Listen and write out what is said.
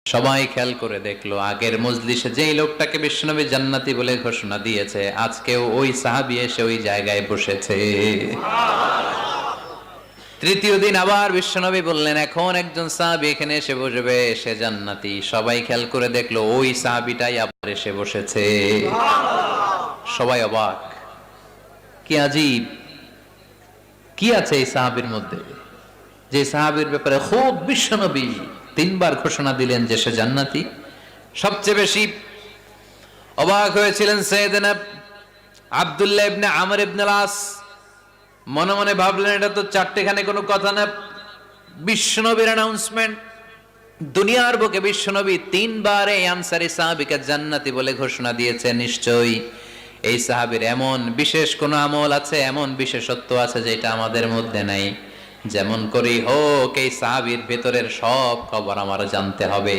সবাই খেয়াল করে দেখলো, আগের মজলিসে যেই লোকটাকে বিশ্বনবী জান্নাতি বলে ঘোষণা দিয়েছে, আজকেও ওই সাহাবী এসে ওই জায়গায় বসেছে। তৃতীয় দিন আবার বিশ্বনবী বললেন, এখন একজন সাহাবী এখানে এসে বসবে, সে জান্নাতি। সবাই খেয়াল করে দেখলো, ওই সাহাবীটাই আবার এসে বসেছে। সবাই অবাক, কি আজীব, কি আছে এই সাহাবীর মধ্যে, যে সাহাবীর ব্যাপারে খুব বিশ্বনবী তিনবার ঘোষণা দিলেন যে সে জান্নাতি। সবচেয়ে বেশি অবাক হয়েছিলেন সাইয়েদনা আব্দুল্লাহ ইবনে আমর ইবনে আস। মনে মনে ভাবলেন, এটা তো চারটেখানে কোনো কথা না, বিশ্বনবীর অ্যানাউন্সমেন্ট। দুনিয়ার বুকে বিশ্বনবী তিনবার এই আনসারী সাহাবীকে জান্নাতি বলে ঘোষণা দিয়েছে, নিশ্চয়ই এই সাহাবীর এমন বিশেষ কোনো আমল আছে, এমন বিশেষত্ব আছে যেটা আমাদের মধ্যে নাই। যেমন করেই হোক এই সাহাবীর ভেতরের সব খবর আমার জানতে হবে।